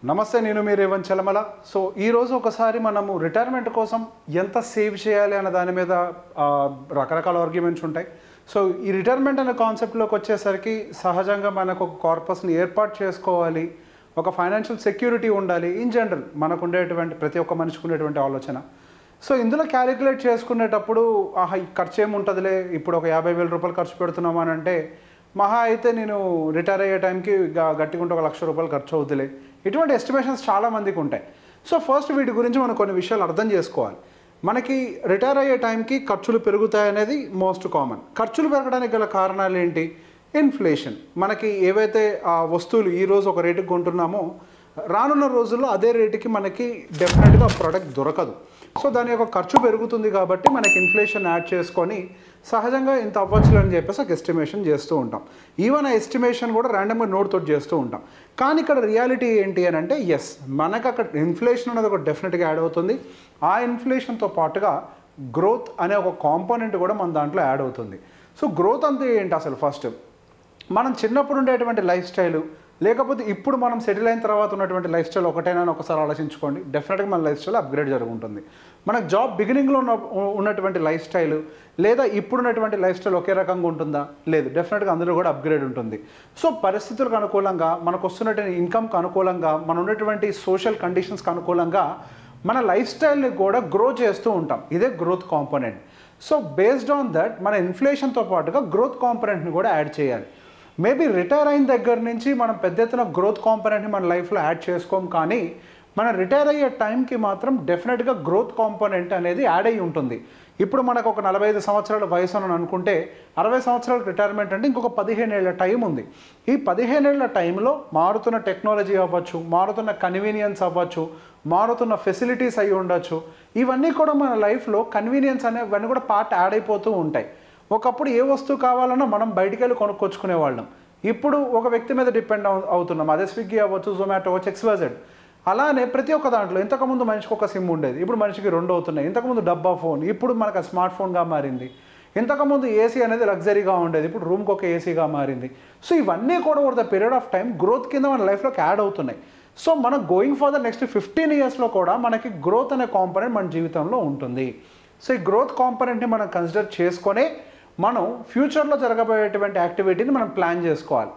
నమస్తే, నేను మీ రేవంత్ చలమల. సో ఈరోజు ఒకసారి మనము రిటైర్మెంట్ కోసం ఎంత సేవ్ చేయాలి అన్న దాని మీద రకరకాల ఆర్గ్యుమెంట్స్ ఉంటాయి. సో ఈ రిటైర్మెంట్ అనే కాన్సెప్ట్లోకి వచ్చేసరికి సహజంగా మనకు ఒక కార్పస్ని ఏర్పాటు చేసుకోవాలి, ఒక ఫైనాన్షియల్ సెక్యూరిటీ ఉండాలి. ఇన్ జనరల్ మనకు ఉండేటువంటి ప్రతి ఒక్క మనిషికి ఉండేటువంటి ఆలోచన. సో ఇందులో క్యాలిక్యులేట్ చేసుకునేటప్పుడు ఈ ఖర్చు ఏముంటుందిలే, ఇప్పుడు ఒక 50,000 రూపాయలు ఖర్చు పెడుతున్నాము అని అంటే మహా అయితే నేను రిటైర్ అయ్యే టైంకి గట్టిగా ఉంటే 1,00,000 రూపాయలు ఖర్చు అవుతులే. ఇటువంటి ఎస్టిమేషన్స్ చాలామందికి ఉంటాయి. సో ఫస్ట్ వీటి గురించి మనం కొన్ని విషయాలు అర్థం చేసుకోవాలి. మనకి రిటైర్ అయ్యే టైంకి ఖర్చులు పెరుగుతాయనేది మోస్ట్ కామన్. ఖర్చులు పెరగడానికి గల కారణాలు ఏంటి? ఇన్ఫ్లేషన్. మనకి ఏవైతే వస్తువులు ఈరోజు ఒక రేటుకి కొంటున్నామో రానున్న రోజుల్లో అదే రేటుకి మనకి డెఫినెట్గా ప్రోడక్ట్ దొరకదు. సో దాని యొక్క ఖర్చు పెరుగుతుంది కాబట్టి మనకి ఇన్ఫ్లేషన్ యాడ్ చేసుకొని సహజంగా ఇంత అవ్వచ్చు అని చెప్పేసి ఒక ఎస్టిమేషన్ చేస్తూ ఉంటాం. ఈవెన్ ఆ ఎస్టిమేషన్ కూడా ర్యాండమ్గా నోట్తో చేస్తూ ఉంటాం. కానీ ఇక్కడ రియాలిటీ ఏంటి అని అంటే ఎస్, మనకు అక్కడ ఇన్ఫ్లేషన్ అనేది ఒక డెఫినెట్గా యాడ్ అవుతుంది. ఆ ఇన్ఫ్లేషన్తో పాటుగా గ్రోత్ అనే ఒక కాంపోనెంట్ కూడా మన దాంట్లో యాడ్ అవుతుంది. సో గ్రోత్ అంతా ఏంటి అసలు? ఫస్ట్ మనం చిన్నప్పుడు ఉండేటువంటి లైఫ్ స్టైలు లేకపోతే ఇప్పుడు మనం సెటిల్ అయిన తర్వాత ఉన్నటువంటి లైఫ్ స్టైల్ ఒకటేనా ఒకసారి ఆలోచించుకోండి. డెఫినెట్గా మన లైఫ్ స్టైల్ అప్గ్రేడ్ జరుగుతుంది. మనకు జాబ్ బిగినింగ్లో ఉన్నటువంటి లైఫ్ స్టైలు లేదా ఇప్పుడున్నటువంటి లైఫ్ స్టైల్ ఒకే రకంగా ఉంటుందా? లేదు, డెఫినెట్గా అందులో కూడా అప్గ్రేడ్ ఉంటుంది. సో పరిస్థితులకు అనుకూలంగా, మనకు వస్తున్నటువంటి ఇన్కమ్కి అనుకూలంగా, మన ఉన్నటువంటి సోషల్ కండిషన్స్కి అనుకూలంగా మన లైఫ్ స్టైల్ని కూడా గ్రో చేస్తూ ఉంటాం. ఇదే growth component. So based on that మన ఇన్ఫ్లేషన్తో పాటుగా గ్రోత్ కాంపోనెంట్ని కూడా యాడ్ చేయాలి. మేబీ రిటైర్ అయిన దగ్గర నుంచి మనం పెద్ద ఎత్తున గ్రోత్ కాంపోనెంట్ని మన లైఫ్లో యాడ్ చేసుకోం, కానీ మనం రిటైర్ అయ్యే టైంకి మాత్రం డెఫినెట్గా గ్రోత్ కాంపోనెంట్ అనేది యాడ్ అయ్యి ఉంటుంది. ఇప్పుడు మనకు ఒక 45 సంవత్సరాల వయసు అని అనుకుంటే 60 సంవత్సరాల రిటైర్మెంట్ అంటే ఇంకొక 15 ఏళ్ల టైం ఉంది. ఈ 15 ఏళ్ల టైంలో మారుతున్న టెక్నాలజీ అవ్వచ్చు, మారుతున్న కన్వీనియన్స్ అవ్వచ్చు, మారుతున్న ఫెసిలిటీస్ అయి ఉండొచ్చు. ఇవన్నీ కూడా మన లైఫ్లో కన్వీనియన్స్ అనేవన్నీ కూడా పార్ట్ యాడ్ అయిపోతూ ఉంటాయి. ఒకప్పుడు ఏ వస్తువు కావాలన్నా మనం బయటికి వెళ్ళి కొనుక్కొచ్చుకునే వాళ్ళం. ఇప్పుడు ఒక వ్యక్తి మీద డిపెండ్ అవుతున్నాం. అదే స్విగ్గీ అవ్వచ్చు, జొమాటో అవ్వచ్చు, XYZ. అలానే ప్రతి ఒక్క దాంట్లో ఇంతకుముందు మనిషికి ఒక సిమ్ ఉండేది, ఇప్పుడు మనిషికి 2 అవుతున్నాయి. ఇంతకుముందు డబ్బా ఫోన్, ఇప్పుడు మనకు స్మార్ట్ ఫోన్గా మారింది. ఇంతకుముందు ఏసీ అనేది లగ్జరీగా ఉండేది, ఇప్పుడు రూమ్కి ఒక ఏసీగా మారింది. సో ఇవన్నీ కూడా over the period of time growth కింద మన లైఫ్లోకి యాడ్ అవుతున్నాయి. సో మనం గోయింగ్ ఫర్ ద నెక్స్ట్ 15 ఇయర్స్లో కూడా మనకి గ్రోత్ అనే కాంపోనెంట్ మన జీవితంలో ఉంటుంది. సో ఈ గ్రోత్ కాంపోనెంట్ని మనం కన్సిడర్ చేసుకొనే మనం ఫ్యూచర్లో జరగబోయేటువంటి యాక్టివిటీని మనం ప్లాన్ చేసుకోవాలి.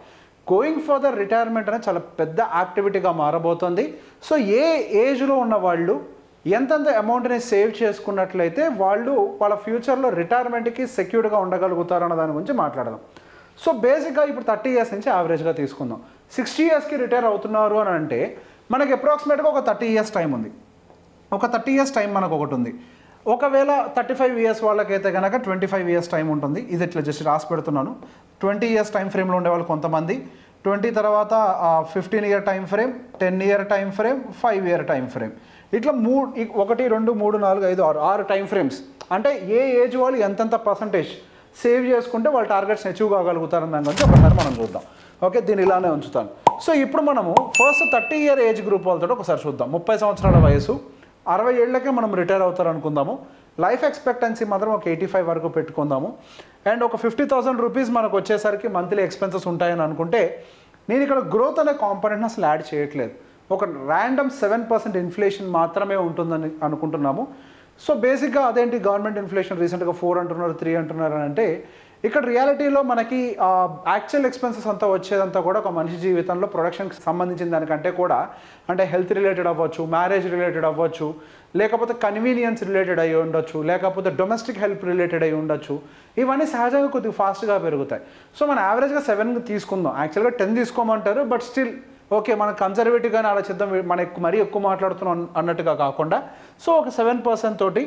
గోయింగ్ ఫర్ ద రిటైర్మెంట్ అనేది చాలా పెద్ద యాక్టివిటీగా మారబోతుంది. సో ఏ ఏజ్లో ఉన్న వాళ్ళు ఎంతెంత అమౌంట్ని సేవ్ చేసుకున్నట్లయితే వాళ్ళు వాళ్ళ ఫ్యూచర్లో రిటైర్మెంట్కి సెక్యూర్డ్గా ఉండగలుగుతారు అన్న దాని గురించి మాట్లాడదాం. సో బేసిక్గా ఇప్పుడు 30 ఇయర్స్ నుంచి యావరేజ్గా తీసుకుందాం. 60 ఇయర్స్కి రిటైర్ అవుతున్నారు అని అంటే మనకి అప్రాక్సిమేట్గా ఒక 30 ఇయర్స్ టైం ఉంది. ఒక 30 ఇయర్స్ టైం మనకు ఒకటి ఉంది. ఒకవేళ 35 ఇయర్స్ వాళ్ళకైతే కనుక 25 ఇయర్స్ టైం ఉంటుంది. ఇది ఇట్లా జస్ట్ రాసి పెడుతున్నాను. 20 ఇయర్స్ టైం ఫ్రేమ్లో ఉండేవాళ్ళు కొంతమంది, 20 తర్వాత 15 year time frame, 10 year time frame, 5 year time frame, ఇట్లా 1, 2, 3, 4, 5, 6 టైం ఫ్రేమ్స్. అంటే ఏ ఏజ్ వాళ్ళు ఎంతెంత పర్సంటేజ్ సేవ్ చేసుకుంటే వాళ్ళ టార్గెట్స్ని అచీవ్ కాగలుగుతారని దాని గురించి ఒకసారి మనం చూద్దాం. ఓకే, దీన్ని ఇలానే ఉంచుతాను. సో ఇప్పుడు మనము ఫస్ట్ 30 ఇయర్ ఏజ్ గ్రూప్ వాళ్ళతో ఒకసారి చూద్దాం. 30 సంవత్సరాల వయసు, 60 ఏళ్లకే మనం రిటైర్ అవుతారు అనుకుందాము. లైఫ్ ఎక్స్పెక్టెన్సీ మాత్రం ఒక 85 వరకు పెట్టుకుందాము. అండ్ ఒక 50,000 రూపీస్ మనకు వచ్చేసరికి మంత్లీ ఎక్స్పెన్సెస్ ఉంటాయని అనుకుంటే నేను ఇక్కడ గ్రోత్ అనే కాంపోనెంట్ని అసలు యాడ్ చేయట్లేదు. ఒక ర్యాండమ్ 7% ఇన్ఫ్లేషన్ మాత్రమే ఉంటుందని అనుకుంటున్నాము. సో బేసిక్గా అదేంటి, గవర్నమెంట్ ఇన్ఫ్లేషన్ రీసెంట్గా 4 అంటున్నారు, 3 అంటున్నారు అని అంటే ఇక్కడ రియాలిటీలో మనకి యాక్చువల్ ఎక్స్పెన్సెస్ అంతా వచ్చేదంతా కూడా ఒక మనిషి జీవితంలో ప్రొడక్షన్కి సంబంధించిన దానికంటే కూడా, అంటే హెల్త్ రిలేటెడ్ అవ్వచ్చు, మ్యారేజ్ రిలేటెడ్ అవ్వచ్చు, లేకపోతే కన్వీనియన్స్ రిలేటెడ్ అయ్యి ఉండొచ్చు, లేకపోతే డొమెస్టిక్ హెల్ప్ రిలేటెడ్ అయ్యి ఉండొచ్చు. ఇవన్నీ సహజంగా కొద్దిగా ఫాస్ట్గా పెరుగుతాయి. సో మనం యావరేజ్గా 7 తీసుకుందాం. యాక్చువల్గా 10 తీసుకోమంటారు, బట్ స్టిల్ ఓకే, మనం కన్జర్వేటివ్గానే ఆలోచిద్దాం, మనం మరీ ఎక్కువ మాట్లాడుతున్నాం అన్నట్టుగా కాకుండా. సో ఒక 7% తోటి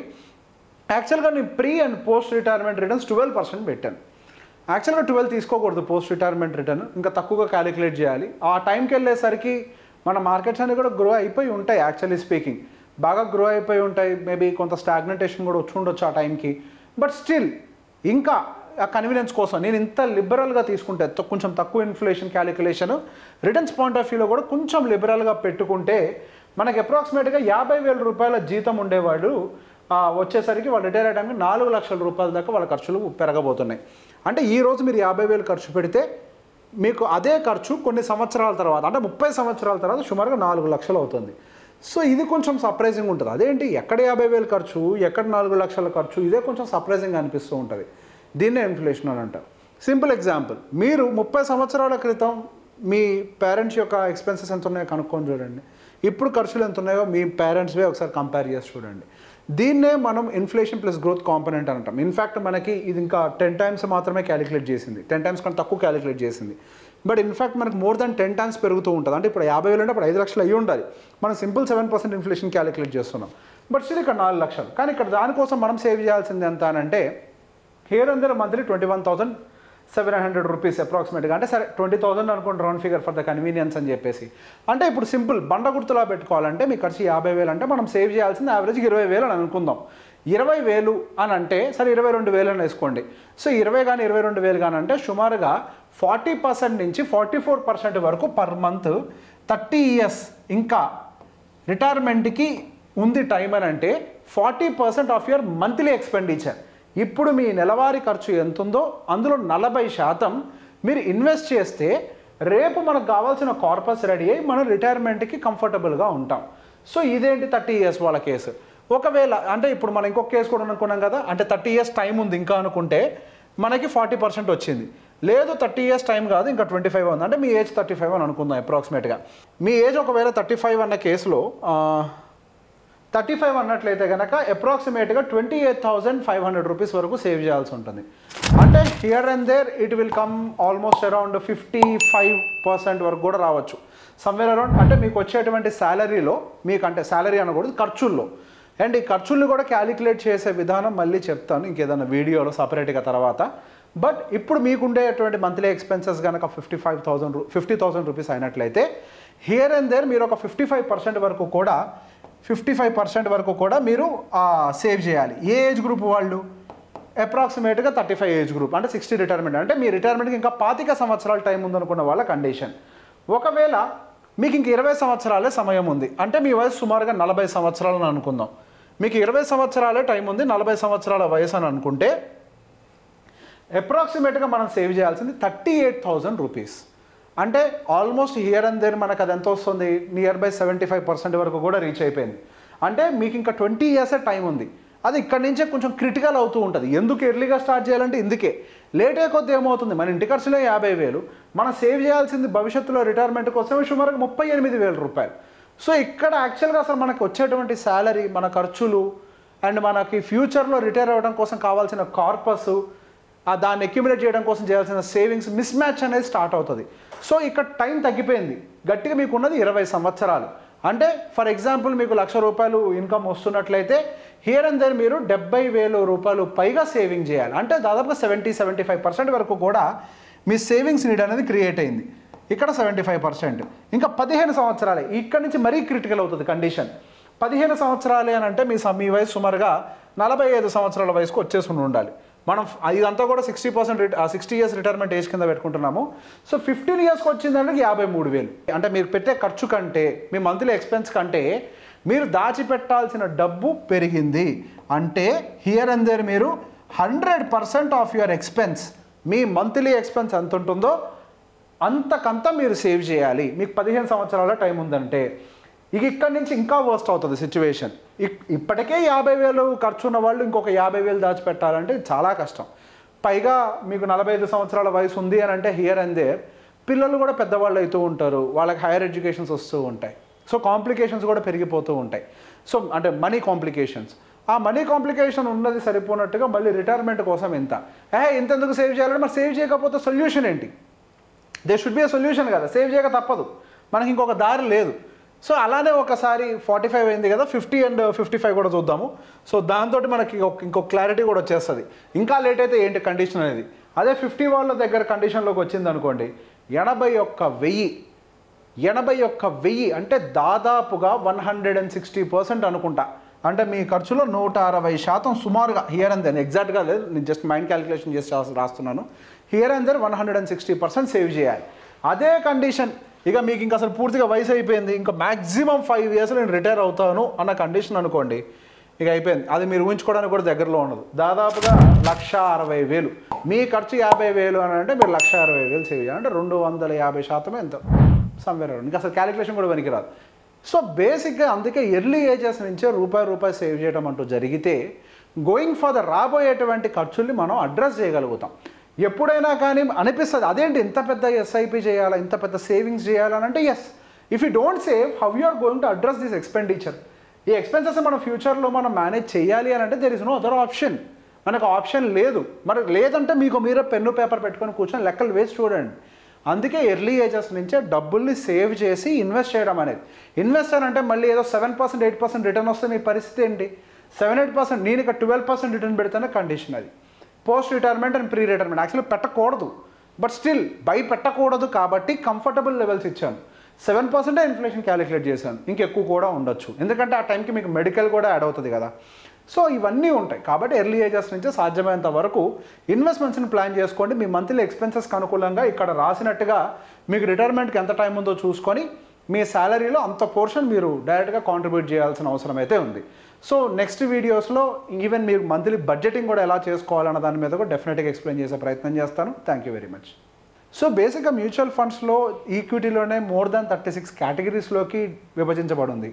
యాక్చువల్గా నేను pre and post retirement returns 12% పెట్టాను. యాక్చువల్గా 12 తీసుకోకూడదు పోస్ట్ రిటైర్మెంట్ రిటర్న్, ఇంకా తక్కువగా క్యాలిక్యులేట్ చేయాలి. ఆ టైంకి వెళ్ళేసరికి మన మార్కెట్స్ అన్నీ కూడా గ్రో అయిపోయి ఉంటాయి. యాక్చువల్లీ స్పీకింగ్ బాగా గ్రో అయిపోయి ఉంటాయి. మేబీ కొంత స్టాగ్నెంటేషన్ కూడా వచ్చి ఉండొచ్చు ఆ టైంకి. బట్ స్టిల్ ఇంకా ఆ కన్వీనియన్స్ కోసం నేను ఇంత లిబరల్గా తీసుకుంటే, కొంచెం తక్కువ inflation calculation returns point of వ్యూలో కూడా కొంచెం లిబరల్గా పెట్టుకుంటే మనకి అప్రాక్సిమేట్గా 50,000 రూపాయల జీతం ఉండేవాడు వచ్చేసరికి వాళ్ళు రిటైర్ అయ్యడానికి 4 లక్షల రూపాయల దాకా వాళ్ళ ఖర్చులు పెరగబోతున్నాయి. అంటే ఈరోజు మీరు 50,000 ఖర్చు పెడితే మీకు అదే ఖర్చు కొన్ని సంవత్సరాల తర్వాత అంటే 30 సంవత్సరాల తర్వాత సుమారుగా 4 లక్షలు అవుతుంది. సో ఇది కొంచెం సర్ప్రైజింగ్ ఉంటుంది. అదేంటి ఎక్కడ 50,000 ఖర్చు, ఎక్కడ 4 లక్షల ఖర్చు, ఇదే కొంచెం సర్ప్రైజింగ్ అనిపిస్తూ ఉంటుంది. దీన్నే ఇన్ఫ్లేషన్ అని అంటారు. సింపుల్ ఎగ్జాంపుల్, మీరు 30 సంవత్సరాల క్రితం మీ పేరెంట్స్ యొక్క ఎక్స్పెన్సెస్ ఎంత ఉన్నాయో కనుక్కొని చూడండి, ఇప్పుడు ఖర్చులు ఎంత ఉన్నాయో మీ పేరెంట్స్వే ఒకసారి కంపేర్ చేసి చూడండి. దీన్నే మనం ఇన్ఫ్లేషన్ ప్లస్ గ్రోత్ కాంపోనెంట్ అని అంటాం. ఇన్ఫ్యాక్ట్ మనకి ఇది ఇంకా 10 టైమ్స్ మాత్రమే క్యాలిక్యులేట్ చేసింది, 10 టైమ్స్ కంటే తక్కువ క్యాలిక్యులేట్ చేసింది. బట్ ఇన్ఫ్యాక్ట్ మనకు మోర్ దాన్ 10 టైమ్స్ పెరుగుతూ ఉంటుంది. అంటే ఇప్పుడు 50,000 అంటే ఇప్పుడు 5 లక్షలు అయ్యి ఉండాలి. మనం సింపుల్ 7% ఇన్ఫ్లేషన్ క్యాలిక్యులేట్ చేస్తున్నాం. బట్ స్టిల్ ఇక్కడ 4 లక్షలు. కానీ ఇక్కడ దానికోసం మనం సేవ్ చేయాల్సింది ఎంత అని అంటే here and there monthly 21,700 rupees అప్రాక్సిమేట్గా. అంటే సరే 20,000 అనుకోండి round figure for the convenience అని చెప్పేసి. అంటే ఇప్పుడు సింపుల్ బండ గుర్తులా పెట్టుకోవాలంటే మీ ఖర్చు 50,000 అంటే మనం సేవ్ చేయాల్సింది యావరేజ్గా 20,000 అని అనుకుందాం. 20,000 అని అంటే సరే 22,000 అని వేసుకోండి. సో 20 కానీ 22,000 కానీ అంటే సుమారుగా 40% నుంచి 44% వరకు పర్ మంత్ 30 ఇయర్స్ ఇంకా రిటైర్మెంట్కి ఉంది టైం అని అంటే 40% ఆఫ్ యువర్ మంత్లీ ఎక్స్పెండిచర్. ఇప్పుడు మీ నెలవారీ ఖర్చు ఎంత ఉందో అందులో 40% మీరు ఇన్వెస్ట్ చేస్తే రేపు మనకు కావాల్సిన కార్పస్ రెడీ అయ్యి మనం రిటైర్మెంట్కి కంఫర్టబుల్గా ఉంటాం. సో ఇదేంటి 30 ఇయర్స్ వాళ్ళ కేసు. ఒకవేళ అంటే ఇప్పుడు మనం ఇంకొక కేసు కూడా అనుకున్నాం కదా, అంటే 30 ఇయర్స్ టైం ఉంది ఇంకా అనుకుంటే మనకి 40% వచ్చింది. లేదు 30 ఇయర్స్ టైం కాదు ఇంకా 25 ఉంది అంటే మీ ఏజ్ 35 అని అనుకుందాం అప్రాక్సిమేట్గా. మీ ఏజ్ ఒకవేళ 35 అన్న కేసులో 35 అన్నట్లయితే కనుక అప్రాక్సిమేట్గా 28,500 రూపీస్ వరకు సేవ్ చేయాల్సి ఉంటుంది. అంటే here and there it will come almost around 55% వరకు కూడా రావచ్చు. సమ్వేర్ అరౌండ్ అంటే మీకు వచ్చేటువంటి శాలరీలో మీకు అంటే శాలరీ అనకూడదు ఖర్చుల్లో. అండ్ ఈ ఖర్చుల్ని కూడా క్యాలిక్యులేట్ చేసే విధానం మళ్ళీ చెప్తాను ఇంకేదైనా వీడియోలో సపరేట్గా తర్వాత. బట్ ఇప్పుడు మీకు ఉండేటువంటి మంత్లీ ఎక్స్పెన్సెస్ కనుక 50,000 రూపీస్ అయినట్లయితే హియర్ అండ్ దేర్ మీరు ఒక 55% వరకు కూడా మీరు సేవ్ చేయాలి. ఏ ఏజ్ గ్రూప్ వాళ్ళు? అప్రాక్సిమేట్గా 35 ఏజ్ గ్రూప్ అంటే 60 రిటైర్మెంట్ అంటే మీ రిటైర్మెంట్కి ఇంకా 25 సంవత్సరాల టైం ఉందనుకున్న వాళ్ళ కండిషన్. ఒకవేళ మీకు ఇంక 20 సంవత్సరాలే సమయం ఉంది అంటే మీ వయసు సుమారుగా 40 సంవత్సరాలని అనుకుందాం. మీకు 20 సంవత్సరాలే టైం ఉంది, 40 సంవత్సరాల వయసు అని అనుకుంటే అప్రాక్సిమేట్గా మనం సేవ్ చేయాల్సింది 38,000 రూపీస్. అంటే ఆల్మోస్ట్ హియర్ అండ్ దేర్ మనకు అది ఎంత వస్తుంది, నియర్ బై 75% వరకు కూడా రీచ్ అయిపోయింది. అంటే మీకు ఇంకా 20 ఇయర్సే టైం ఉంది. అది ఇక్కడి నుంచే కొంచెం క్రిటికల్ అవుతూ ఉంటుంది. ఎందుకు ఎర్లీగా స్టార్ట్ చేయాలంటే ఇందుకే. లేట్ అయ్యే కొద్ది ఏమవుతుంది, మన ఇంటి ఖర్చులే 50,000, మనం సేవ్ చేయాల్సింది భవిష్యత్తులో రిటైర్మెంట్ కోసమే సుమారుగా 38,000 రూపాయలు. సో ఇక్కడ యాక్చువల్గా అసలు మనకు వచ్చేటువంటి శాలరీ, మన ఖర్చులు అండ్ మనకి ఫ్యూచర్లో రిటైర్ అవ్వడం కోసం కావాల్సిన కార్పస్, దాన్ని అక్యుములేట్ చేయడం కోసం చేయాల్సిన సేవింగ్స్ మిస్ మ్యాచ్ అనేది స్టార్ట్ అవుతుంది. సో ఇక్కడ టైం తగ్గిపోయింది. గట్టిగా మీకు ఉన్నది 20 సంవత్సరాలు. అంటే ఫర్ ఎగ్జాంపుల్ మీకు 1,00,000 రూపాయలు ఇన్కమ్ వస్తున్నట్లయితే హియర్ అండ్ దేర్ మీరు 70,000 రూపాయలు పైగా సేవింగ్ చేయాలి. అంటే దాదాపుగా 70-75% వరకు కూడా మీ సేవింగ్స్ నీడ్ అనేది క్రియేట్ అయింది. ఇక్కడ 75%. ఇంకా 15 సంవత్సరాలే ఇక్కడ నుంచి మరీ క్రిటికల్ అవుతుంది కండిషన్. 15 సంవత్సరాలే అని అంటే మీ వయసు సుమారుగా 45 సంవత్సరాల వయసుకు వచ్చేసుకుని ఉండాలి. మనం ఇదంతా కూడా 60 ఇయర్స్ రిటైర్మెంట్ ఏజ్ కింద పెట్టుకుంటున్నాము. సో 15 ఇయర్స్కి వచ్చిందంటే 53,000. అంటే మీరు పెట్టే ఖర్చు కంటే మీ మంత్లీ ఎక్స్పెన్స్ కంటే మీరు దాచిపెట్టాల్సిన డబ్బు పెరిగింది. అంటే హియర్ అండ్ దేర్ మీరు 100% of your expense, me monthly expense ఎంత ఉంటుందో అంతకంతా మీరు సేవ్ చేయాలి. మీకు 15 సంవత్సరాల టైం ఉందంటే ఇక ఇక్కడి నుంచి ఇంకా వర్స్ట్ అవుతుంది సిచ్యువేషన్. ఇప్పటికే 50,000 ఖర్చు ఉన్న వాళ్ళు ఇంకొక 50,000 దాచిపెట్టాలంటే చాలా కష్టం. పైగా మీకు 45 సంవత్సరాల వయసు ఉంది అని అంటే హియర్ అండ్ దేర్ పిల్లలు కూడా పెద్దవాళ్ళు అవుతూ ఉంటారు, వాళ్ళకి హైయర్ ఎడ్యుకేషన్స్ వస్తూ ఉంటాయి. సో కాంప్లికేషన్స్ కూడా పెరిగిపోతూ ఉంటాయి. సో అంటే మనీ కాంప్లికేషన్స్, ఆ మనీ కాంప్లికేషన్ ఉన్నది సరిపోనట్టుగా మళ్ళీ రిటైర్మెంట్ కోసం ఇంతెందుకు సేవ్ చేయాలంటే మరి సేవ్ చేయకపోతే సొల్యూషన్ ఏంటి? They should be a solution కదా, సేవ్ చేయక తప్పదు, మనకి ఇంకొక దారి లేదు. సో అలానే ఒకసారి 45 అయింది కదా, 50 and 55 కూడా చూద్దాము. సో దాంతో మనకి ఇంకొక క్లారిటీ కూడా వచ్చేస్తుంది. ఇంకా లేట్ అయితే ఏంటి కండిషన్ అనేది. అదే 50 వాళ్ళ దగ్గర కండిషన్లోకి వచ్చింది అనుకోండి, 81,000 అంటే దాదాపుగా 160% అనుకుంటా. అంటే మీ ఖర్చులో 160% సుమారుగా హియర్ అండ్ దెన్, ఎగ్జాక్ట్గా లేదు, నేను జస్ట్ మైండ్ క్యాలిక్యులేషన్ చేసి రాస్తున్నాను. హియర్ అండ్ దెన్ 160% సేవ్ చేయాలి. అదే కండిషన్ ఇక మీకు ఇంకా అసలు పూర్తిగా వయసు అయిపోయింది, ఇంకా మ్యాక్సిమం 5 ఇయర్స్ నేను రిటైర్ అవుతాను అన్న కండిషన్ అనుకోండి, ఇక అయిపోయింది. అది మీరు ఊహించుకోవడానికి కూడా దగ్గరలో ఉండదు. దాదాపుగా 1,60,000 మీ ఖర్చు 50,000 అని అంటే మీరు 1,60,000 సేవ్ చేయాలి, అంటే 250% ఎంత సమ్వేర్ ఇంకా అసలు క్యాలిక్యులేషన్ కూడా పనికిరాదు. సో బేసిక్గా అందుకే ఎర్లీ ఏజెస్ నుంచే రూపాయి సేవ్ చేయడం అంటూ జరిగితే గోయింగ్ ఫర్ ద రాబోయేటువంటి ఖర్చుల్ని మనం అడ్రస్ చేయగలుగుతాం. ఎప్పుడైనా కానీ అనిపిస్తుంది అదేంటి ఇంత పెద్ద ఎస్ఐపి చేయాలా, ఇంత పెద్ద సేవింగ్స్ చేయాలని అంటే yes, if you don't save how you are going to address this expenditure. ఈ ఎక్స్పెన్సెస్ మనం ఫ్యూచర్లో మనం మేనేజ్ చేయాలి అని అంటే there is no other option. మనకు ఆప్షన్ లేదు. మరి లేదంటే మీకు మీరే పెన్ను పేపర్ పెట్టుకొని కూర్చొని లెక్కలు వేసి చూడండి. అందుకే ఎర్లీ ఏజెస్ నుంచే డబ్బుల్ని సేవ్ చేసి ఇన్వెస్ట్ చేయడం అనేది. ఇన్వెస్టర్ అంటే మళ్ళీ ఏదో 7% 8% రిటర్న్ వస్తే మీ పరిస్థితి ఏంటి? 7-8%, నేను ఇక 12% రిటర్న్ పెడితేనే కండిషన్ అది. Post retirement and pre retirement actually పెట్టకూడదు, బట్ స్టిల్ పెట్టకూడదు కాబట్టి కంఫర్టబుల్ లెవెల్స్ ఇచ్చాను. 7% ఇన్ఫ్లేషన్ క్యాలిక్యులేట్ చేశాను, ఇంకెక్కువ కూడా ఉండొచ్చు, ఎందుకంటే ఆ టైంకి మీకు మెడికల్ కూడా యాడ్ అవుతుంది కదా. సో ఇవన్నీ ఉంటాయి కాబట్టి ఎర్లీ ఏజెస్ నుంచి సాధ్యమైనంత వరకు ఇన్వెస్ట్మెంట్స్ని ప్లాన్ చేసుకోండి. మీ మంత్లీ ఎక్స్పెన్సెస్కి అనుకూలంగా ఇక్కడ రాసినట్టుగా మీకు రిటైర్మెంట్కి ఎంత టైం ఉందో చూసుకొని మీ శాలరీలో అంత పోర్షన్ మీరు డైరెక్ట్గా కాంట్రిబ్యూట్ చేయాల్సిన అవసరం అయితే ఉంది. సో నెక్స్ట్ వీడియోస్లో ఈవెన్ మీరు మంత్లీ బడ్జెటింగ్ కూడా ఎలా చేసుకోవాలన్న దాని మీద కూడా డెఫినెట్గా ఎక్స్ప్లెయిన్ చేసే ప్రయత్నం చేస్తాను. Thank you very much. So బేసిక్గా మ్యూచువల్ ఫండ్స్లో ఈక్విటీలోనే మోర్ దాన్ 36 కేటగిరీస్లోకి విభజించబడింది.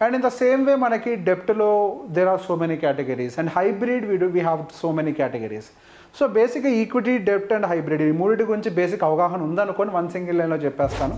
And in the same way మనకి డెప్ట్లో there are so many categories and hybrid we have so many categories. So బేసిక్గా ఈక్విటీ, డెప్ట్ అండ్ హైబ్రిడ్ ఈ మూడింటి గురించి బేసిక్ అవగాహన ఉందనుకొని వన్ సింగిల్ లైన్లో చెప్పేస్తాను.